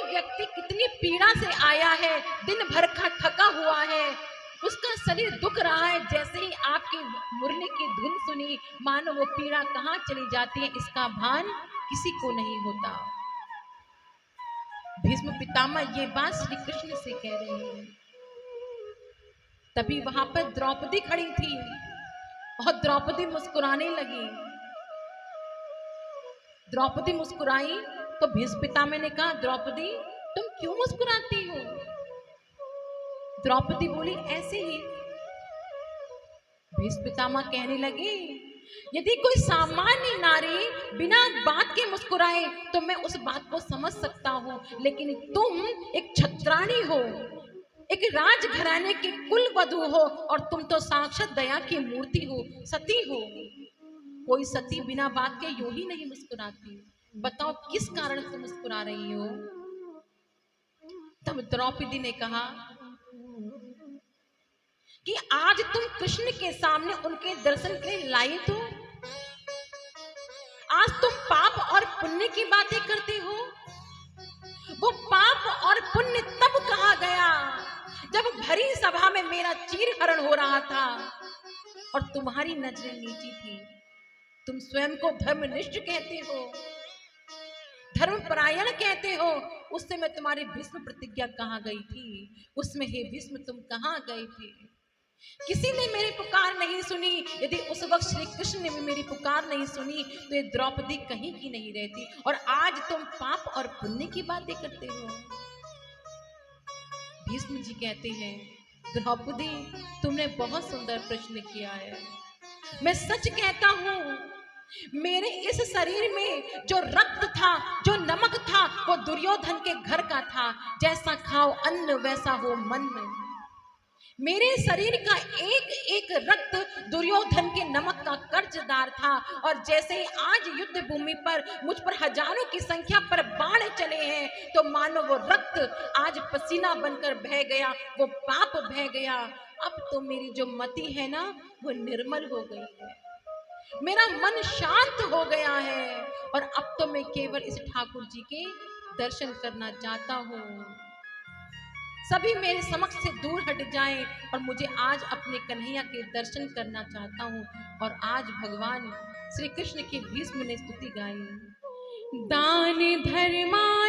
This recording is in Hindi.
व्यक्ति कितनी पीड़ा से आया है, दिन भर का थका हुआ है, उसका शरीर दुख रहा है, जैसे ही आपकी मुरली की धुन सुनी मानो वो पीड़ा कहाँ चली जाती है इसका भान किसी को नहीं होता। भीष्म पितामह ये बात श्री कृष्ण से कह रहे हैं। तभी वहां पर द्रौपदी खड़ी थी और द्रौपदी मुस्कुराने लगी। द्रौपदी मुस्कुराई तो भीष्म पितामह ने कहा, द्रौपदी तुम क्यों मुस्कुराती हो? द्रौपदी बोली, ऐसे ही। भीष्म पितामह कहने लगे, यदि कोई सामान्य नारी बिना बात के मुस्कुराए तो मैं उस बात को समझ सकता हूं, लेकिन तुम एक छत्राणी हो, एक राजघराने की कुल वधू हो और तुम तो साक्षात दया की मूर्ति हो, सती हो। कोई सती बिना बात के यूं ही नहीं मुस्कुराती। बताओ किस कारण तुम मुस्कुरा रही हो? तब द्रौपदी ने कहा कि आज तुम कृष्ण के सामने उनके दर्शन के लिए लाई तो आज तुम पाप और पुण्य की बातें करते हो। वो पाप और पुण्य तब कहा गया जब भरी सभा में मेरा चीरहरण हो रहा था और तुम्हारी नजरें नीची थी। तुम स्वयं को धर्मनिष्ठ कहते हो, धर्मपरायण कहते हो। उस समय तुम्हारी भीष्म प्रतिज्ञा कहाँ गई थी? उसमें हे भीष्म तुम कहाँ गए थे? किसी ने मेरी पुकार नहीं सुनी। यदि उस वक्त श्री कृष्ण ने भी मेरी पुकार नहीं सुनी तो ये द्रौपदी कहीं की नहीं रहती। और आज तुम पाप और पुण्य की बातें करते हो। भीष्म जी कहते हैं, द्रौपदी तुमने बहुत सुंदर प्रश्न किया है। मैं सच कहता हूं, मेरे इस शरीर में जो रक्त था, जो नमक था, वो दुर्योधन के घर का था। जैसा खाओ अन्न वैसा हो मन। मेरे शरीर का एक एक रक्त दुर्योधन के नमक का कर्जदार था। और जैसे ही आज युद्ध भूमि पर मुझ पर हजारों की संख्या पर बाण चले हैं तो मानो वो रक्त आज पसीना बनकर बह गया, वो पाप बह गया। अब तो मेरी जो मति है ना वो निर्मल हो गई है, मेरा मन शांत हो गया है और अब तो मैं केवल इस ठाकुर जी के दर्शन करना चाहता हूँ। सभी मेरे समक्ष से दूर हट जाएं और मुझे आज अपने कन्हैया के दर्शन करना चाहता हूँ। और आज भगवान श्री कृष्ण की भीष्म ने स्तुति गाई। दान धर्मा